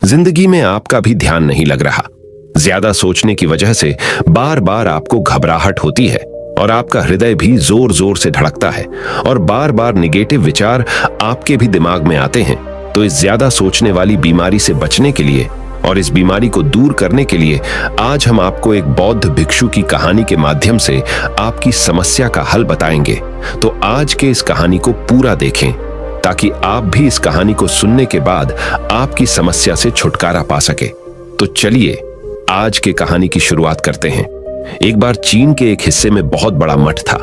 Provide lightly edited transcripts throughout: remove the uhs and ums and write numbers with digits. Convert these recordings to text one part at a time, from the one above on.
जिंदगी में आपका भी ध्यान नहीं लग रहा। ज्यादा सोचने की वजह से बार बार आपको घबराहट होती है और आपका हृदय भी जोर जोर से धड़कता है और बार बार निगेटिव विचार आपके भी दिमाग में आते हैं। तो इस ज्यादा सोचने वाली बीमारी से बचने के लिए और इस बीमारी को दूर करने के लिए आज हम आपको एक बौद्ध भिक्षु की कहानी के माध्यम से आपकी समस्या का हल बताएंगे। तो आज के इस कहानी को पूरा देखें ताकि आप भी इस कहानी को सुनने के बाद आपकी समस्या से छुटकारा पा सके। तो चलिए आज के कहानी की शुरुआत करते हैं। एक बार चीन के एक हिस्से में बहुत बड़ा मठ था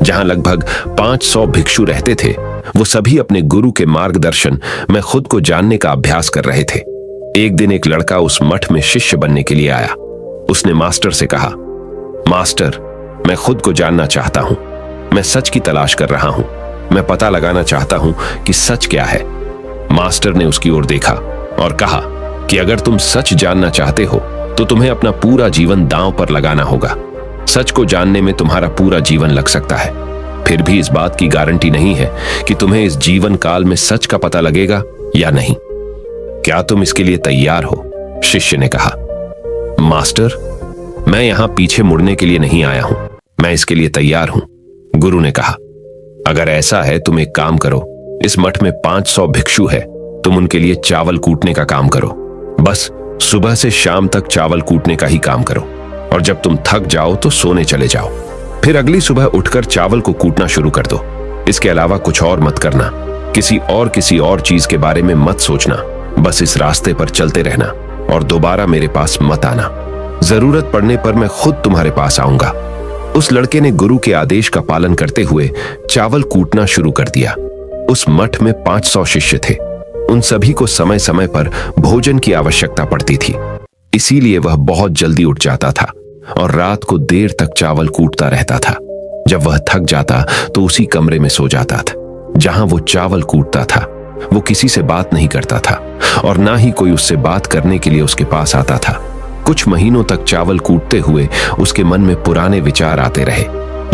जहां लगभग 500 भिक्षु रहते थे। वो सभी अपने गुरु के मार्गदर्शन में खुद को जानने का अभ्यास कर रहे थे। एक दिन एक लड़का उस मठ में शिष्य बनने के लिए आया। उसने मास्टर से कहा, मास्टर, मैं खुद को जानना चाहता हूं। मैं सच की तलाश कर रहा हूं। मैं पता लगाना चाहता हूं कि सच क्या है। मास्टर ने उसकी ओर देखा और कहा कि अगर तुम सच जानना चाहते हो तो तुम्हें अपना पूरा जीवन दांव पर लगाना होगा। सच को जानने में तुम्हारा पूरा जीवन लग सकता है, फिर भी इस बात की गारंटी नहीं है कि तुम्हें इस जीवन काल में सच का पता लगेगा या नहीं। क्या तुम इसके लिए तैयार हो? शिष्य ने कहा। मास्टर, मैं यहां पीछे मुड़ने के लिए नहीं आया हूं, मैं इसके लिए तैयार हूं। गुरु ने कहा, अगर ऐसा है तुम एक काम करो, इस मठ में 500 भिक्षु है, तुम उनके लिए चावल कूटने का काम करो। बस सुबह से शाम तक चावल कूटने का ही काम करो और जब तुम थक जाओ तो सोने चले जाओ। फिर अगली सुबह उठकर चावल को कूटना शुरू कर दो। इसके अलावा कुछ और मत करना, किसी और चीज के बारे में मत सोचना। बस इस रास्ते पर चलते रहना और दोबारा मेरे पास मत आना। जरूरत पड़ने पर मैं खुद तुम्हारे पास आऊंगा। उस लड़के ने गुरु के आदेश का पालन करते हुए चावल कूटना शुरू कर दिया। उस मठ में 500 शिष्य थे। उन सभी को समय समय पर भोजन की आवश्यकता पड़ती थी, इसीलिए वह बहुत जल्दी उठ जाता था और रात को देर तक चावल कूटता रहता था। जब वह थक जाता तो उसी कमरे में सो जाता था जहां वो चावल कूटता था। वो किसी से बात नहीं करता था और ना ही कोई उससे बात करने के लिए उसके पास आता था। कुछ महीनों तक चावल कूटते हुए उसके मन में पुराने विचार आते रहे,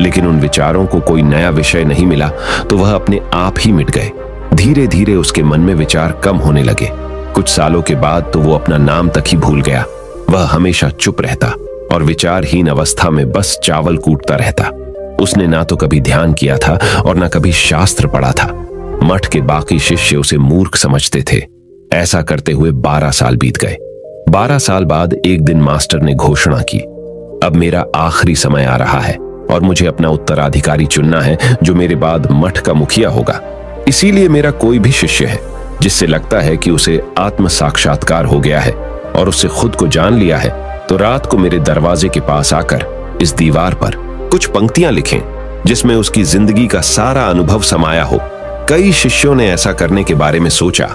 लेकिन उन विचारों को कोई नया विषय नहीं मिला तो वह अपने आप ही मिट गए। धीरे धीरे उसके मन में विचार कम होने लगे। कुछ सालों के बाद तो वो अपना नाम तक ही भूल गया। वह हमेशा चुप रहता और विचारहीन अवस्था में बस चावल कूटता रहता। उसने ना तो कभी ध्यान किया था और ना कभी शास्त्र पढ़ा था। मठ के बाकी शिष्य उसे मूर्ख समझते थे। ऐसा करते हुए 12 साल बीत गए। 12 साल बाद एक दिन मास्टर ने घोषणा की, अब मेरा आखिरी समय आ रहा है और मुझे अपना उत्तराधिकारी चुनना है जो मेरे बाद मठ का मुखिया होगा। इसीलिए मेरा कोई भी शिष्य है जिससे लगता है कि उसे आत्म साक्षात्कार हो गया है और उससे खुद को जान लिया है, तो रात को मेरे दरवाजे के पास आकर इस दीवार पर कुछ पंक्तियां लिखें जिसमें उसकी जिंदगी का सारा अनुभव समाया हो। कई शिष्यों ने ऐसा करने के बारे में सोचा,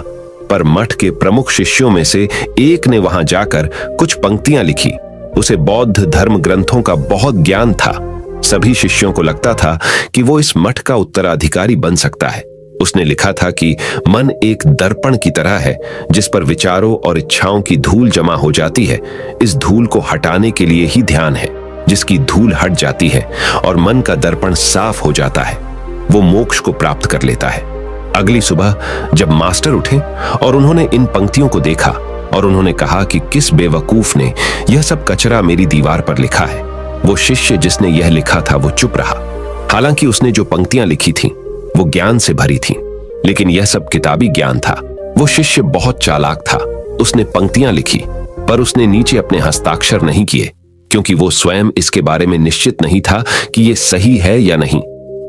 पर मठ के प्रमुख शिष्यों में से एक ने वहां जाकर कुछ पंक्तियां लिखी। उसे बौद्ध धर्म ग्रंथों का बहुत ज्ञान था। सभी शिष्यों को लगता था कि वो इस मठ का उत्तराधिकारी बन सकता है। उसने लिखा था कि मन एक दर्पण की तरह है जिस पर विचारों और इच्छाओं की धूल जमा हो जाती है। इस धूल को हटाने के लिए ही ध्यान है। जिसकी धूल हट जाती है और मन का दर्पण साफ हो जाता है, वो मोक्ष को प्राप्त कर लेता है। अगली सुबह जब मास्टर उठे और उन्होंने इन पंक्तियों को देखा और उन्होंने कहा कि किस बेवकूफ ने यह सब कचरा मेरी दीवार पर लिखा है। वो शिष्य जिसने यह लिखा था वो चुप रहा। हालांकि उसने जो पंक्तियां लिखी थीं वो ज्ञान से भरी थीं, लेकिन यह सब किताबी ज्ञान था। वो शिष्य बहुत चालाक था। उसने पंक्तियां लिखी पर उसने नीचे अपने हस्ताक्षर नहीं किए, क्योंकि वो स्वयं इसके बारे में निश्चित नहीं था कि ये सही है या नहीं,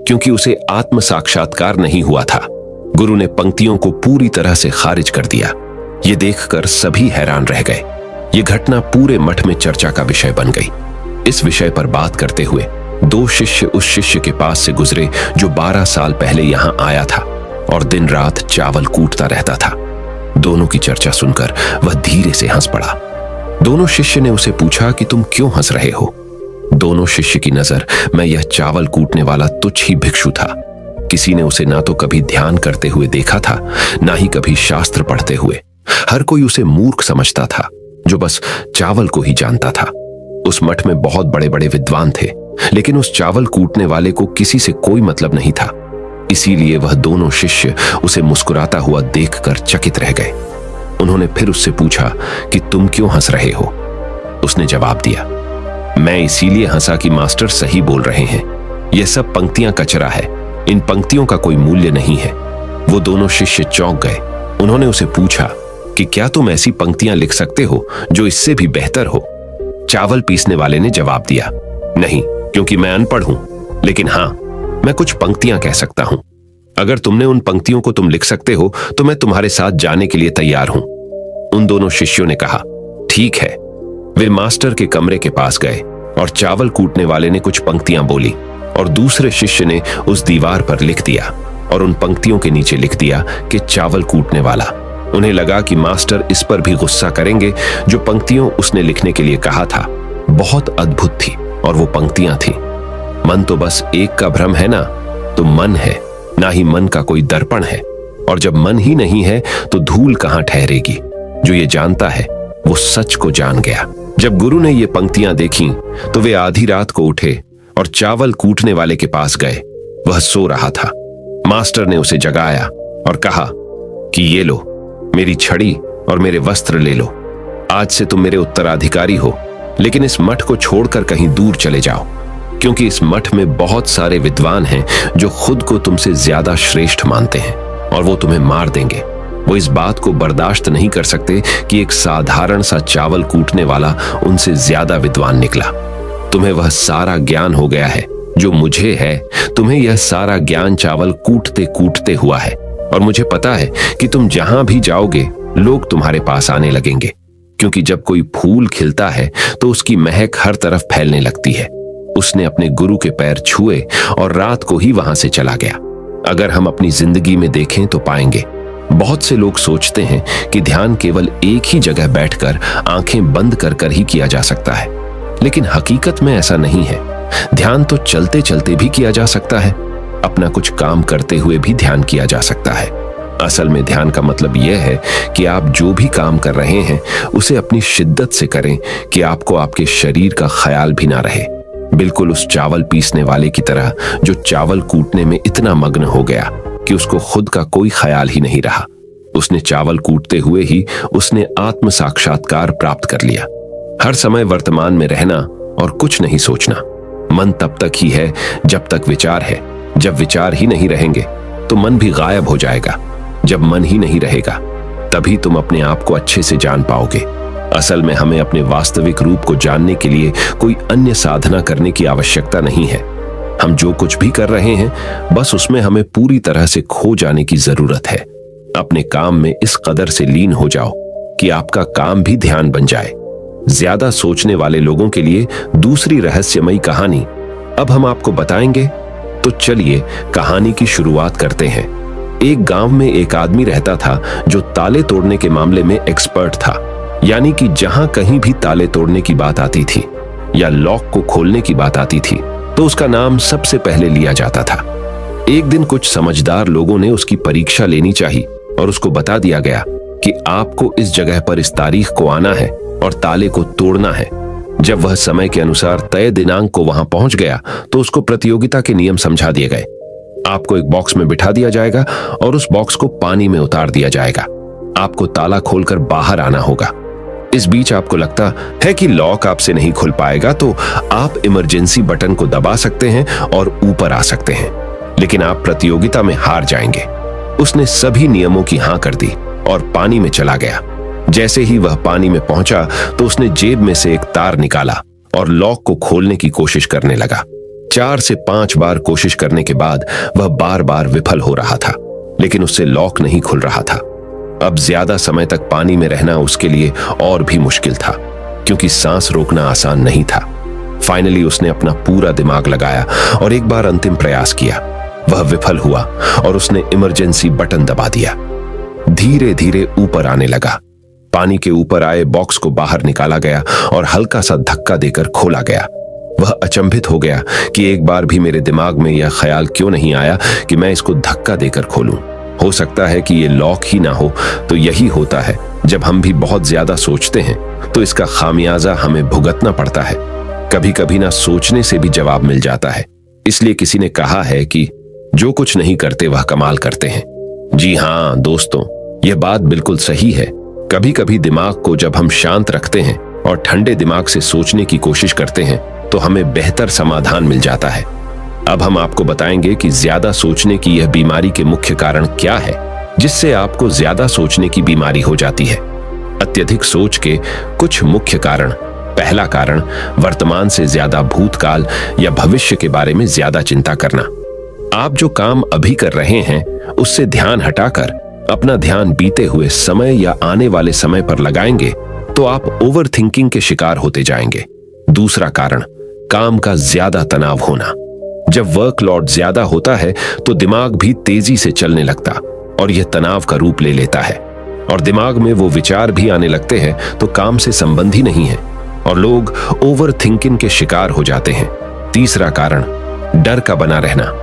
क्योंकि उसे आत्म साक्षात्कार नहीं हुआ था। गुरु ने पंक्तियों को पूरी तरह से खारिज कर दिया। ये देखकर सभी हैरान रह गए। ये घटना पूरे मठ में चर्चा का विषय बन गई। इस विषय पर बात करते हुए 2 शिष्य उस शिष्य के पास से गुजरे जो 12 साल पहले यहां आया था और दिन रात चावल कूटता रहता था। दोनों की चर्चा सुनकर वह धीरे से हंस पड़ा। दोनों शिष्य ने उसे पूछा कि तुम क्यों हंस रहे हो? दोनों शिष्य की नजर में यह चावल कूटने वाला तुच्छ ही भिक्षु था। किसी ने उसे ना तो कभी ध्यान करते हुए देखा था, ना ही कभी शास्त्र पढ़ते हुए। हर कोई उसे मूर्ख समझता था जो बस चावल को ही जानता था। उस मठ में बहुत बड़े बड़े विद्वान थे, लेकिन उस चावल कूटने वाले को किसी से कोई मतलब नहीं था। इसीलिए वह दोनों शिष्य उसे मुस्कुराता हुआ देखकर चकित रह गए। उन्होंने फिर उससे पूछा कि तुम क्यों हंस रहे हो। उसने जवाब दिया, मैं इसीलिए हंसा कि मास्टर सही बोल रहे हैं, यह सब पंक्तियां कचरा है, इन पंक्तियों का कोई मूल्य नहीं है। वो दोनों शिष्य चौंक गए। उन्होंने उसे पूछा कि क्या तुम ऐसी पंक्तियां लिख सकते हो जो इससे भी बेहतर हो। चावल पीसने वाले ने जवाब दिया, नहीं, क्योंकि मैं अनपढ़ हूं, लेकिन हां, मैं कुछ पंक्तियां कह सकता हूं। अगर तुमने उन पंक्तियों को तुम लिख सकते हो तो मैं तुम्हारे साथ जाने के लिए तैयार हूं। उन दोनों शिष्यों ने कहा, ठीक है। वे मास्टर के कमरे के पास गए और चावल कूटने वाले ने कुछ पंक्तियां बोली और दूसरे शिष्य ने उस दीवार पर लिख दिया और उन पंक्तियों के नीचे लिख दिया कि चावल कूटने वाला। उन्हें लगा कि मास्टर इस पर भी गुस्सा करेंगे। जो पंक्तियों उसने लिखने के लिए कहा था बहुत अद्भुत थी और वो पंक्तियां थीं, मन तो बस एक का भ्रम है ना, तो मन है, ना ही मन का कोई दर्पण है, और जब मन ही नहीं है तो धूल कहां ठहरेगी। जो ये जानता है वो सच को जान गया। जब गुरु ने ये पंक्तियां देखी तो वे आधी रात को उठे और चावल कूटने वाले के पास गए। वह सो रहा था। मास्टर ने उसे जगाया और कहा कि ये लो, मेरी छड़ी और मेरे वस्त्र ले लो। आज से तुम मेरे उत्तराधिकारी हो, लेकिन इस मठ को छोड़कर कहीं दूर चले जाओ, क्योंकि इस मठ में बहुत सारे विद्वान हैं जो खुद को तुमसे ज्यादा श्रेष्ठ मानते हैं और वो तुम्हें मार देंगे। वो इस बात को बर्दाश्त नहीं कर सकते कि एक साधारण सा चावल कूटने वाला उनसे ज्यादा विद्वान निकला। तुम्हें वह सारा ज्ञान हो गया है जो मुझे है। तुम्हें यह सारा ज्ञान चावल कूटते कूटते हुआ है, और मुझे पता है कि तुम जहां भी जाओगे लोग तुम्हारे पास आने लगेंगे, क्योंकि जब कोई फूल खिलता है तो उसकी महक हर तरफ फैलने लगती है। उसने अपने गुरु के पैर छुए और रात को ही वहां से चला गया। अगर हम अपनी जिंदगी में देखें तो पाएंगे बहुत से लोग सोचते हैं कि ध्यान केवल एक ही जगह बैठकर आंखें बंद कर कर ही किया जा सकता है, लेकिन हकीकत में ऐसा नहीं है। ध्यान तो चलते चलते भी किया जा सकता है, अपना कुछ काम करते हुए भी ध्यान किया जा सकता है। असल में ध्यान का मतलब यह है कि आप जो भी काम कर रहे हैं उसे अपनी शिद्दत से करें कि आपको आपके शरीर का ख्याल भी ना रहे। बिल्कुल उस चावल पीसने वाले की तरह जो चावल कूटने में इतना मग्न हो गया कि उसको खुद का कोई ख्याल ही नहीं रहा। उसने चावल कूटते हुए ही उसने आत्म साक्षात्कार प्राप्त कर लिया। हर समय वर्तमान में रहना और कुछ नहीं सोचना। मन तब तक ही है जब तक विचार है। जब विचार ही नहीं रहेंगे तो मन भी गायब हो जाएगा। जब मन ही नहीं रहेगा तभी तुम अपने आप को अच्छे से जान पाओगे। असल में हमें अपने वास्तविक रूप को जानने के लिए कोई अन्य साधना करने की आवश्यकता नहीं है। हम जो कुछ भी कर रहे हैं बस उसमें हमें पूरी तरह से खो जाने की जरूरत है। अपने काम में इस कदर से लीन हो जाओ कि आपका काम भी ध्यान बन जाए। ज्यादा सोचने वाले लोगों के लिए दूसरी रहस्यमयी कहानी अब हम आपको बताएंगे। तो चलिए कहानी की शुरुआत करते हैं। एक गांव में एक आदमी रहता था जो ताले तोड़ने के मामले में एक्सपर्ट था, यानी कि जहां कहीं भी ताले तोड़ने की बात आती थी या लॉक को खोलने की बात आती थी तो उसका नाम सबसे पहले लिया जाता था। एक दिन कुछ समझदार लोगों ने उसकी परीक्षा लेनी चाहिए और उसको बता दिया गया कि आपको इस जगह पर इस तारीख को आना है और ताले को तोड़ना है। जब वह समय के अनुसार तय दिनांक को वहां पहुंच गया तो उसको प्रतियोगिता के नियम समझा दिए गए। आपको एक बॉक्स में बिठा दिया जाएगा और उस बॉक्स को पानी में उतार दिया जाएगा। आपको ताला खोलकर बाहर आना होगा। इस बीच आपको लगता है कि लॉक आपसे नहीं खुल पाएगा तो आप इमरजेंसी बटन को दबा सकते हैं और ऊपर आ सकते हैं, लेकिन आप प्रतियोगिता में हार जाएंगे। उसने सभी नियमों की हां कर दी और पानी में चला गया। जैसे ही वह पानी में पहुंचा तो उसने जेब में से एक तार निकाला और लॉक को खोलने की कोशिश करने लगा। 4 से 5 बार कोशिश करने के बाद वह बार बार विफल हो रहा था, लेकिन उससे लॉक नहीं खुल रहा था। अब ज्यादा समय तक पानी में रहना उसके लिए और भी मुश्किल था, क्योंकि सांस रोकना आसान नहीं था। फाइनली उसने अपना पूरा दिमाग लगाया और एक बार अंतिम प्रयास किया। वह विफल हुआ और उसने इमरजेंसी बटन दबा दिया। धीरे धीरे ऊपर आने लगा। पानी के ऊपर आए बॉक्स को बाहर निकाला गया और हल्का सा धक्का देकर खोला गया। वह अचंभित हो गया कि एक बार भी मेरे दिमाग में यह ख्याल क्यों नहीं आया कि मैं इसको धक्का देकर खोलूं। हो सकता है कि ये लॉक ही ना हो। तो यही होता है, जब हम भी बहुत ज्यादा सोचते हैं तो इसका खामियाजा हमें भुगतना पड़ता है। कभी कभी ना सोचने से भी जवाब मिल जाता है। इसलिए किसी ने कहा है कि जो कुछ नहीं करते वह कमाल करते हैं। जी हाँ दोस्तों, यह बात बिल्कुल सही है। कभी कभी दिमाग को जब हम शांत रखते हैं और ठंडे दिमाग से सोचने की कोशिश करते हैं तो हमें बेहतर समाधान मिल जाता है। अब हम आपको बताएंगे कि ज्यादा सोचने की यह बीमारी के मुख्य कारण क्या है, जिससे आपको ज्यादा सोचने की बीमारी हो जाती है। अत्यधिक सोच के कुछ मुख्य कारण। पहला कारण, वर्तमान से ज्यादा भूतकाल या भविष्य के बारे में ज्यादा चिंता करना। आप जो काम अभी कर रहे हैं उससे ध्यान हटाकर अपना ध्यान बीते हुए समय या आने वाले समय पर लगाएंगे तो आप ओवर थिंकिंग के शिकार होते जाएंगे। दूसरा कारण, काम का ज्यादा तनाव होना। जब वर्कलोड ज्यादा होता है तो दिमाग भी तेजी से चलने लगता और यह तनाव का रूप ले लेता है और दिमाग में वो विचार भी आने लगते हैं तो काम से संबंधी नहीं है और लोग ओवर थिंकिंग के शिकार हो जाते हैं। तीसरा कारण, डर का बना रहना।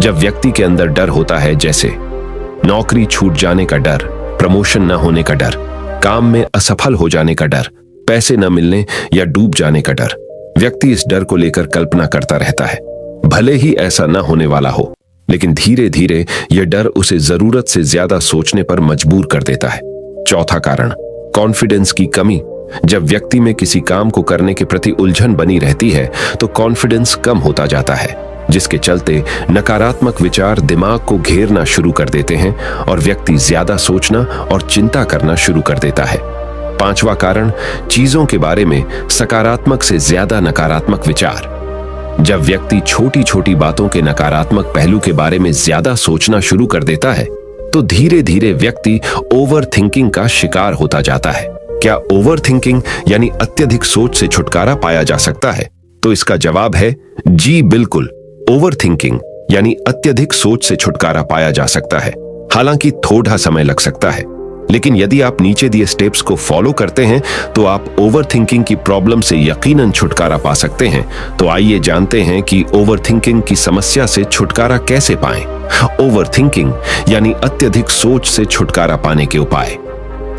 जब व्यक्ति के अंदर डर होता है, जैसे नौकरी छूट जाने का डर, प्रमोशन न होने का डर, काम में असफल हो जाने का डर, पैसे न मिलने या डूब जाने का डर, व्यक्ति इस डर को लेकर कल्पना करता रहता है। भले ही ऐसा न होने वाला हो, लेकिन धीरे धीरे यह डर उसे जरूरत से ज्यादा सोचने पर मजबूर कर देता है। चौथा कारण, कॉन्फिडेंस की कमी। जब व्यक्ति में किसी काम को करने के प्रति उलझन बनी रहती है तो कॉन्फिडेंस कम होता जाता है, जिसके चलते नकारात्मक विचार दिमाग को घेरना शुरू कर देते हैं और व्यक्ति ज्यादा सोचना और चिंता करना शुरू कर देता है। पांचवा कारण, चीजों के बारे में सकारात्मक से ज्यादा नकारात्मक विचार। जब व्यक्ति छोटी छोटी बातों के नकारात्मक पहलू के बारे में ज्यादा सोचना शुरू कर देता है तो धीरे धीरे व्यक्ति ओवर थिंकिंग का शिकार होता जाता है। क्या ओवर थिंकिंग यानी अत्यधिक सोच से छुटकारा पाया जा सकता है? तो इसका जवाब है जी बिल्कुल। ओवर थिंकिंग यानी अत्यधिक सोच से छुटकारा पाया जा सकता है, हालांकि थोड़ा समय लग सकता है, लेकिन यदि आप नीचे दिए स्टेप्स को फॉलो करते हैं तो आप ओवर थिंकिंग की प्रॉब्लम से यकीनन छुटकारा पा सकते हैं। तो आइए जानते हैं कि ओवर थिंकिंग की समस्या से छुटकारा कैसे पाएं। ओवर थिंकिंग यानी अत्यधिक सोच से छुटकारा पाने के उपाय।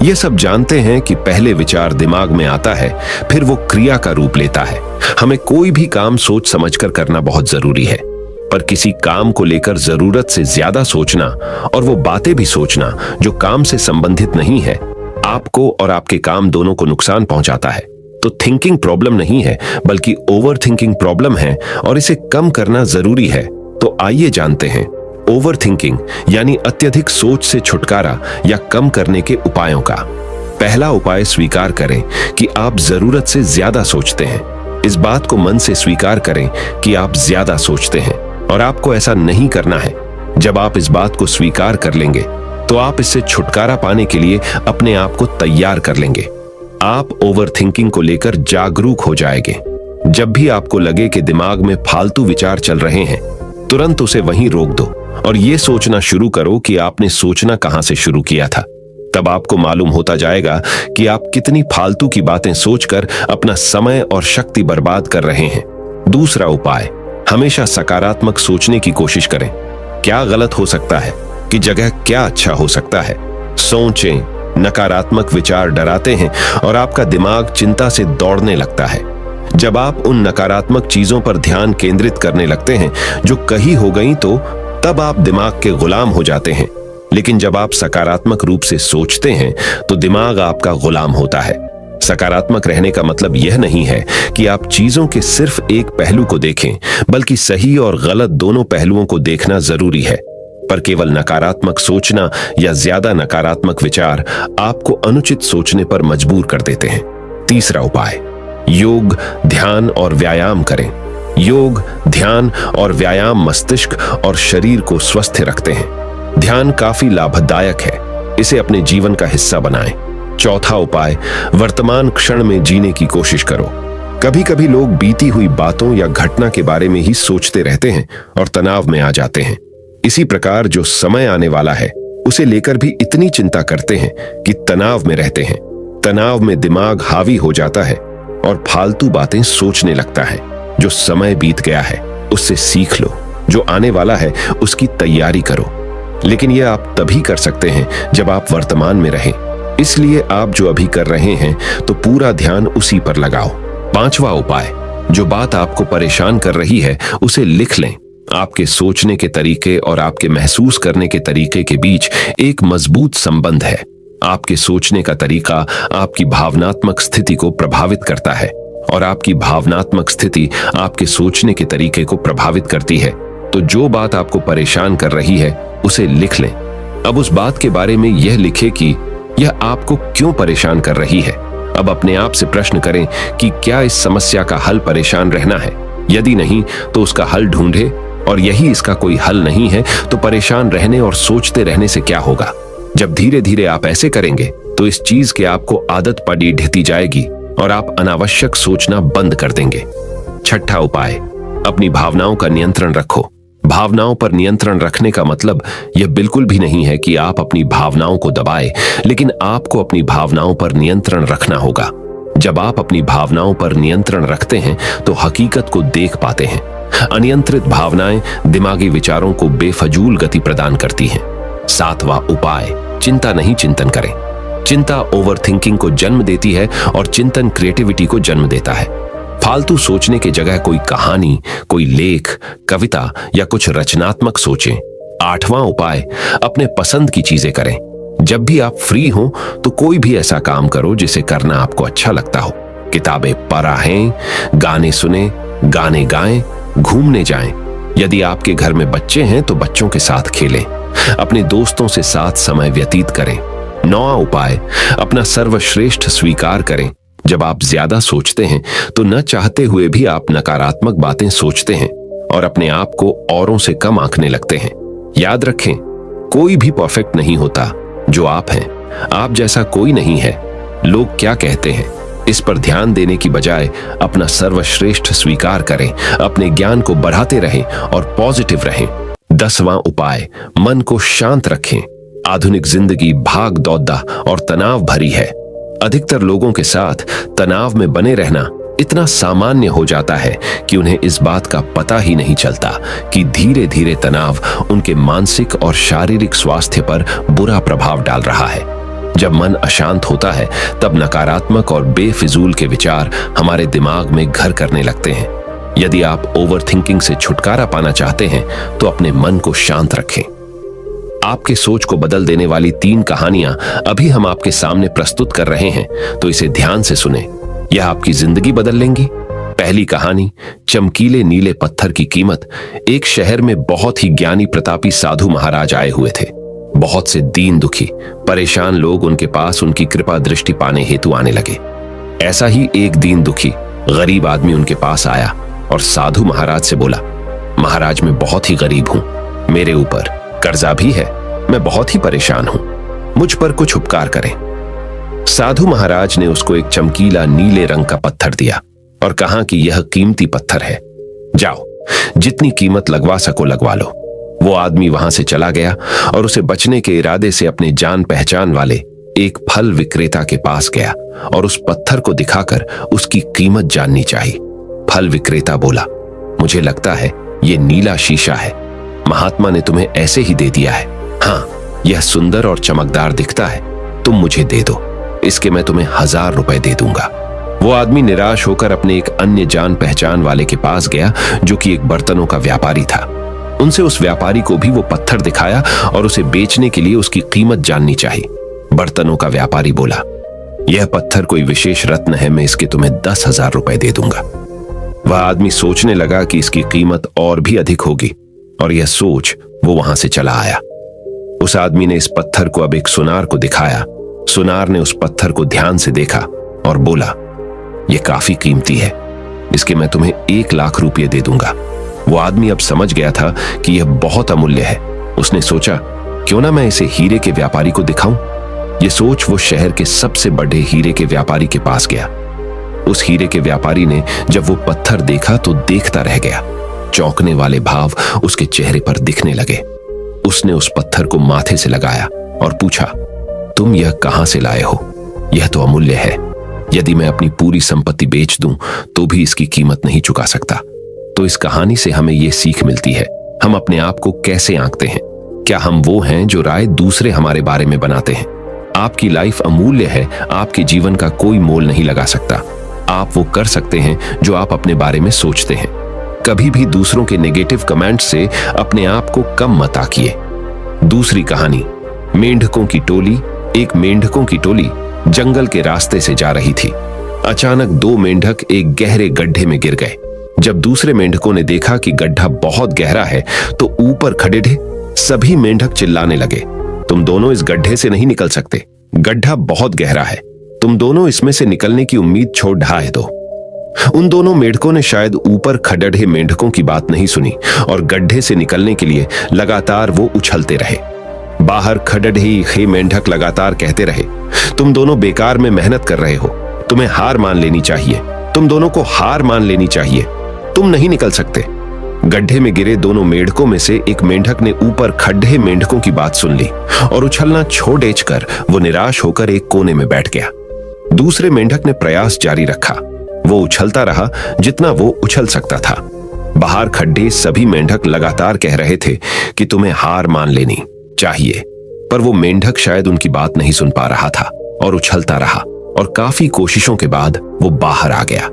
ये सब जानते हैं कि पहले विचार दिमाग में आता है, फिर वो क्रिया का रूप लेता है। हमें कोई भी काम सोच समझकर करना बहुत जरूरी है, पर किसी काम को लेकर जरूरत से ज्यादा सोचना और वो बातें भी सोचना जो काम से संबंधित नहीं है, आपको और आपके काम दोनों को नुकसान पहुंचाता है। तो थिंकिंग प्रॉब्लम नहीं है, बल्कि ओवर थिंकिंग प्रॉब्लम है और इसे कम करना जरूरी है। तो आइए जानते हैं ओवर थिंकिंग यानी अत्यधिक सोच से छुटकारा या कम करने के उपायों का। पहला उपाय, स्वीकार करें कि आप जरूरत से ज्यादा सोचते हैं। इस बात को मन से स्वीकार करें कि आप ज्यादा सोचते हैं और आपको ऐसा नहीं करना है। जब आप इस बात को स्वीकार कर लेंगे तो आप इससे छुटकारा पाने के लिए अपने आप को तैयार कर लेंगे। आप ओवर थिंकिंग को लेकर जागरूक हो जाएंगे। जब भी आपको लगे कि दिमाग में फालतू विचार चल रहे हैं, तुरंत उसे वहीं रोक दो और ये सोचना शुरू करो कि आपने सोचना कहां से शुरू किया था। तब आपको मालूम होता जाएगा कि आप कितनी फालतू की बातें सोचकर अपना समय और शक्ति बर्बाद कर रहे हैं। दूसरा उपाय, हमेशा सकारात्मक सोचने की कोशिश करें। क्या गलत हो सकता है कि जगह क्या अच्छा हो सकता है। सोचें। नकारात्मक विचार डराते हैं और आपका दिमाग चिंता से दौड़ने लगता है। जब आप उन नकारात्मक चीजों पर ध्यान केंद्रित करने लगते हैं जो कहीं हो गई, तो तब आप दिमाग के गुलाम हो जाते हैं। लेकिन जब आप सकारात्मक रूप से सोचते हैं तो दिमाग आपका गुलाम होता है। सकारात्मक रहने का मतलब यह नहीं है कि आप चीजों के सिर्फ एक पहलू को देखें, बल्कि सही और गलत दोनों पहलुओं को देखना जरूरी है। पर केवल नकारात्मक सोचना या ज्यादा नकारात्मक विचार आपको अनुचित सोचने पर मजबूर कर देते हैं। तीसरा उपाय, योग, ध्यान और व्यायाम करें। योग, ध्यान और व्यायाम मस्तिष्क और शरीर को स्वस्थ रखते हैं। ध्यान काफी लाभदायक है, इसे अपने जीवन का हिस्सा बनाएं। चौथा उपाय, वर्तमान क्षण में जीने की कोशिश करो। कभी कभी लोग बीती हुई बातों या घटना के बारे में ही सोचते रहते हैं और तनाव में आ जाते हैं। इसी प्रकार जो समय आने वाला है उसे लेकर भी इतनी चिंता करते हैं कि तनाव में रहते हैं। तनाव में दिमाग हावी हो जाता है और फालतू बातें सोचने लगता है। जो समय बीत गया है उससे सीख लो, जो आने वाला है उसकी तैयारी करो। लेकिन यह आप तभी कर सकते हैं जब आप वर्तमान में रहें। इसलिए आप जो अभी कर रहे हैं तो पूरा ध्यान उसी पर लगाओ। पांचवा उपाय, जो बात आपको परेशान कर रही है उसे लिख लें। आपके सोचने के तरीके और आपके महसूस करने के तरीके के बीच एक मजबूत संबंध है। आपके सोचने का तरीका आपकी भावनात्मक स्थिति को प्रभावित करता है और आपकी भावनात्मक स्थिति आपके सोचने के तरीके को प्रभावित करती है। तो जो बात आपको परेशान कर रही है उसे लिख लें। अब उस बात के बारे में यह लिखें कि यह आपको क्यों परेशान कर रही है। अब अपने आप से प्रश्न करें कि क्या इस समस्या का हल परेशान रहना है। यदि नहीं तो उसका हल ढूंढे, और यही इसका कोई हल नहीं है तो परेशान रहने और सोचते रहने से क्या होगा। जब धीरे धीरे आप ऐसे करेंगे तो इस चीज की आपको आदत पड़ी ढहती जाएगी और आप अनावश्यक सोचना बंद कर देंगे। छठा उपाय, अपनी भावनाओं का नियंत्रण रखो। भावनाओं पर नियंत्रण रखने का मतलब यह बिल्कुल भी नहीं है कि आप अपनी भावनाओं को दबाएं, लेकिन आपको अपनी भावनाओं पर नियंत्रण रखना होगा। जब आप अपनी भावनाओं पर नियंत्रण रखते हैं तो हकीकत को देख पाते हैं। अनियंत्रित भावनाएं दिमागी विचारों को बेफजूल गति प्रदान करती हैं। सातवां उपाय, चिंता नहीं चिंतन करें। चिंता ओवरथिंकिंग को जन्म देती है और चिंतन क्रिएटिविटी को जन्म देता है। फालतू सोचने की जगह कोई कहानी, कोई लेख, कविता या कुछ रचनात्मक सोचें। आठवां उपाय, अपने पसंद की चीजें करें। जब भी आप फ्री हो तो कोई भी ऐसा काम करो जिसे करना आपको अच्छा लगता हो। किताबें पढ़ें, गाने सुने, गाने गाएं, घूमने जाएं। यदि आपके घर में बच्चे हैं तो बच्चों के साथ खेलें। अपने दोस्तों से साथ समय व्यतीत करें। नौवां उपाय, अपना सर्वश्रेष्ठ स्वीकार करें। जब आप ज्यादा सोचते हैं तो न चाहते हुए भी आप नकारात्मक बातें सोचते हैं और अपने आप को औरों से कम आंकने लगते हैं। याद रखें, कोई भी परफेक्ट नहीं होता जो आप हैं। आप जैसा कोई नहीं है। लोग क्या कहते हैं इस पर ध्यान देने की बजाय अपना सर्वश्रेष्ठ स्वीकार करें, अपने ज्ञान को बढ़ाते रहें और पॉजिटिव रहें। 10वां उपाय, मन को शांत रखें। आधुनिक जिंदगी भाग दौड़ और तनाव भरी है। अधिकतर लोगों के साथ तनाव में बने रहना इतना सामान्य हो जाता है कि उन्हें इस बात का पता ही नहीं चलता कि धीरे धीरे तनाव उनके मानसिक और शारीरिक स्वास्थ्य पर बुरा प्रभाव डाल रहा है। जब मन अशांत होता है तब नकारात्मक और बेफिजूल के विचार हमारे दिमाग में घर करने लगते हैं। यदि आप ओवरथिंकिंग से छुटकारा पाना चाहते हैं तो अपने मन को शांत रखें। आपके सोच को बदल देने वाली 3 कहानियां अभी हम आपके सामने प्रस्तुत कर रहे हैं, तो इसे ध्यान से सुने। यह आपकी जिंदगी बदल लेंगी। पहली कहानी, चमकीले नीले पत्थर की कीमत। एक शहर में बहुत ही ज्ञानी प्रतापी साधु महाराज आए हुए थे। बहुत से दीन दुखी परेशान लोग उनके पास उनकी कृपा दृष्टि पाने हेतु आने लगे। ऐसा ही एक दीन दुखी गरीब आदमी उनके पास आया और साधु महाराज से बोला, महाराज मैं बहुत ही गरीब हूं, मेरे ऊपर कर्जा भी है, मैं बहुत ही परेशान हूं, मुझ पर कुछ उपकार करें। साधु महाराज ने उसको एक चमकीला नीले रंग का पत्थर दिया और कहा कि यह कीमती पत्थर है, जाओ जितनी कीमत लगवा सको लगवा लो। वो आदमी वहां से चला गया और उसे बचने के इरादे से अपने जान पहचान वाले एक फल विक्रेता के पास गया और उस पत्थर को दिखाकर उसकी कीमत जाननी चाहिए। फल विक्रेता बोला, मुझे लगता है ये नीला शीशा है, महात्मा ने तुम्हें ऐसे ही दे दिया है। हाँ, यह सुंदर और चमकदार दिखता है, तुम मुझे दे दो, इसके मैं तुम्हें 1000 रुपए दे दूंगा। वो आदमी निराश होकर अपने एक अन्य जान पहचान वाले के पास गया जो कि एक बर्तनों का व्यापारी था। उनसे उस व्यापारी को भी वो पत्थर दिखाया और उसे बेचने के लिए उसकी कीमत जाननी चाहिए। बर्तनों का व्यापारी बोला, यह पत्थर कोई विशेष रत्न है, मैं इसके तुम्हें 10,000 रुपए दे दूंगा। वह आदमी सोचने लगा कि इसकी कीमत और भी अधिक होगी और यह सोच वो वहां से चला आया। उस आदमी ने इस पत्थर को अब एक सुनार को दिखाया। सुनार ने उस पत्थर को ध्यान से देखा और बोला, यह काफी कीमती है, इसके मैं तुम्हें 1 लाख रुपये दे दूंगा। वो आदमी अब समझ गया था कि यह बहुत अमूल्य है। उसने सोचा, क्यों ना मैं इसे हीरे के व्यापारी को दिखाऊं। यह सोच वो शहर के सबसे बड़े हीरे के व्यापारी के पास गया। उस हीरे के व्यापारी ने जब वो पत्थर देखा तो देखता रह गया। चौंकने वाले भाव उसके चेहरे पर दिखने लगे। उसने उस पत्थर को माथे से लगाया और पूछा, तुम यह कहां से लाए हो? यह तो अमूल्य है, यदि मैं अपनी पूरी संपत्ति बेच दूं तो भी इसकी कीमत नहीं चुका सकता। तो इस कहानी से हमें यह सीख मिलती है, हम अपने आप को कैसे आंकते हैं। क्या हम वो हैं जो राय दूसरे हमारे बारे में बनाते हैं? आपकी लाइफ अमूल्य है, आपके जीवन का कोई मोल नहीं लगा सकता। आप वो कर सकते हैं जो आप अपने बारे में सोचते हैं। कभी भी दूसरों के नेगेटिव कमेंट से अपने आप को कम मत आंकिए। दूसरी कहानी, मेंढकों की टोली एक मेंढकों की टोली जंगल के रास्ते से जा रही थी। अचानक दो मेंढक एक गहरे गड्ढे में गिर गए। जब दूसरे मेंढकों ने देखा कि गड्ढा बहुत गहरा है तो ऊपर खड़े थे सभी मेंढक चिल्लाने लगे, तुम दोनों इस गड्ढे से नहीं निकल सकते, गड्ढा बहुत गहरा है, तुम दोनों इसमें से निकलने की उम्मीद छोड़ ढाए दो। उन दोनों मेंढकों ने शायद ऊपर खड़े मेंढकों की बात नहीं सुनी और गड्ढे से निकलने के लिए लगातार वो उछलते रहे। बाहर खड़े मेंढक लगातार कहते रहे, तुम दोनों बेकार में मेहनत कर रहे हो, तुम्हें हार मान लेनी चाहिए, तुम दोनों को हार मान लेनी चाहिए, तुम नहीं निकल सकते। गड्ढे में गिरे दोनों मेंढकों में से एक मेंढक ने ऊपर खड़े मेंढकों की बात सुन ली और उछलना छोड़ कर वो निराश होकर एक कोने में बैठ गया। दूसरे मेंढक ने प्रयास जारी रखा, वो उछलता रहा जितना वो उछल सकता था। बाहर खड़े सभी मेंढक लगातार कह रहे थे कि तुम्हें हार मान लेनी चाहिए, पर वो मेंढक शायद उनकी बात नहीं सुन पा रहा था और उछलता रहा और काफी कोशिशों के बाद वो बाहर आ गया।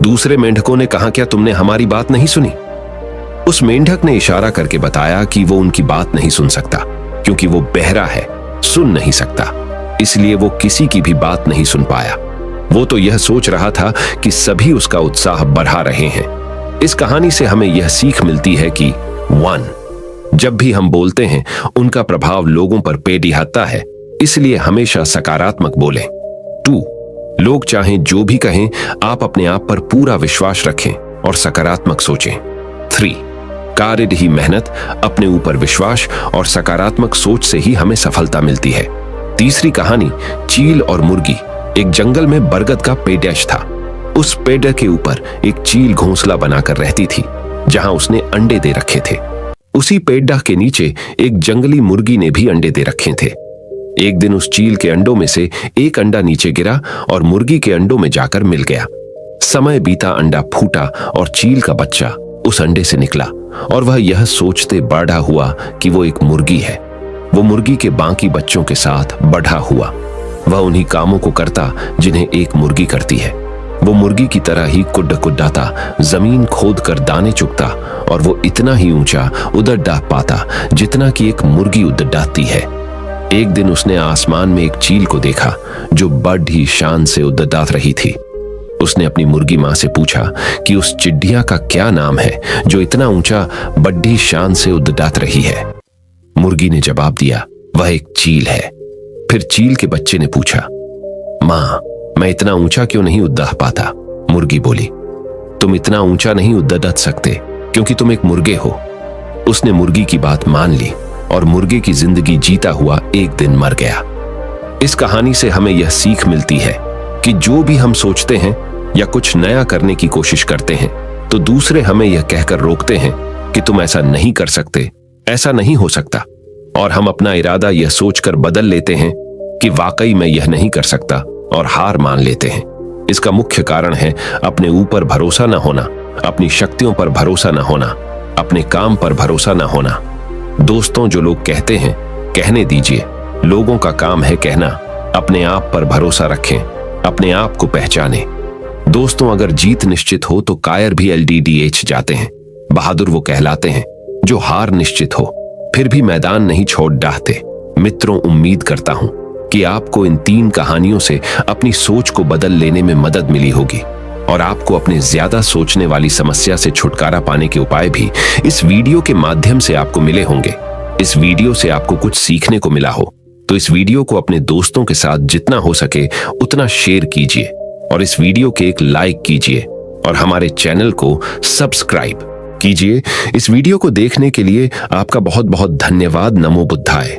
दूसरे मेंढकों ने कहा, क्या तुमने हमारी बात नहीं सुनी? उस मेंढक ने इशारा करके बताया कि वो उनकी बात नहीं सुन सकता क्योंकि वो बहरा है, सुन नहीं सकता, इसलिए वो किसी की भी बात नहीं सुन पाया। वो तो यह सोच रहा था कि सभी उसका उत्साह बढ़ा रहे हैं। इस कहानी से हमें यह सीख मिलती है कि 1. जब भी हम बोलते हैं उनका प्रभाव लोगों पर पेड़िहाता है, इसलिए हमेशा सकारात्मक बोलें। 2. लोग चाहें जो भी कहें, आप अपने आप पर पूरा विश्वास रखें और सकारात्मक सोचें। 3. कार्य ही मेहनत, अपने ऊपर विश्वास और सकारात्मक सोच से ही हमें सफलता मिलती है। तीसरी कहानी, चील और मुर्गी। एक जंगल में बरगद का पेड़ था। उस पेड़ के ऊपर एक चील घोंसला बनाकर रहती थी जहां उसने अंडे दे रखे थे। उसी पेड़ के नीचे एक जंगली मुर्गी ने भी अंडे दे रखे थे। एक दिन उस चील के अंडों में से एक अंडा नीचे गिरा और मुर्गी के अंडों में जाकर मिल गया। समय बीता, अंडा फूटा और चील का बच्चा उस अंडे से निकला और वह यह सोचते बड़ा हुआ कि वो एक मुर्गी है। वो मुर्गी के बाकी बच्चों के साथ बढ़ा हुआ। वह उन्हीं कामों को करता जिन्हें एक मुर्गी करती है। वो मुर्गी की तरह ही कुड्डाता, जमीन खोद कर दाने चुगता और वो इतना ही ऊंचा उड़द डाह पाता जितना कि एक मुर्गी उड़द डाहती है। एक दिन उसने आसमान में एक चील को देखा जो बड़ी शान से उड़द डाह रही थी। उसने अपनी मुर्गी मां से पूछा कि उस चिड़िया का क्या नाम है जो इतना ऊंचा बड़ी शान से उड़द डाह रही है। मुर्गी ने जवाब दिया, वह एक चील है। फिर चील के बच्चे ने पूछा, मां, मैं इतना ऊंचा क्यों नहीं उड़ पाता? मुर्गी बोली, तुम इतना ऊंचा नहीं उड़ सकते क्योंकि तुम एक मुर्गे हो। उसने मुर्गी की बात मान ली और मुर्गे की जिंदगी जीता हुआ एक दिन मर गया। इस कहानी से हमें यह सीख मिलती है कि जो भी हम सोचते हैं या कुछ नया करने की कोशिश करते हैं तो दूसरे हमें यह कहकर रोकते हैं कि तुम ऐसा नहीं कर सकते, ऐसा नहीं हो सकता, और हम अपना इरादा यह सोचकर बदल लेते हैं कि वाकई मैं यह नहीं कर सकता और हार मान लेते हैं। इसका मुख्य कारण है अपने ऊपर भरोसा न होना, अपनी शक्तियों पर भरोसा न होना, अपने काम पर भरोसा न होना। दोस्तों, जो लोग कहते हैं कहने दीजिए, लोगों का काम है कहना। अपने आप पर भरोसा रखें, अपने आप को पहचानें। दोस्तों, अगर जीत निश्चित हो तो कायर भी LDDH जाते हैं। बहादुर वो कहलाते हैं जो हार निश्चित हो फिर भी मैदान नहीं छोड़ डाहते। मित्रों, उम्मीद करता हूं कि आपको इन 3 कहानियों से अपनी सोच को बदल लेने में मदद मिली होगी और आपको अपने ज्यादा सोचने वाली समस्या से छुटकारा पाने के उपाय भी इस वीडियो के माध्यम से आपको मिले होंगे। इस वीडियो से आपको कुछ सीखने को मिला हो तो इस वीडियो को अपने दोस्तों के साथ जितना हो सके उतना शेयर कीजिए और इस वीडियो के एक लाइक कीजिए और हमारे चैनल को सब्सक्राइब कीजिए। इस वीडियो को देखने के लिए आपका बहुत बहुत धन्यवाद। नमो बुद्धाय।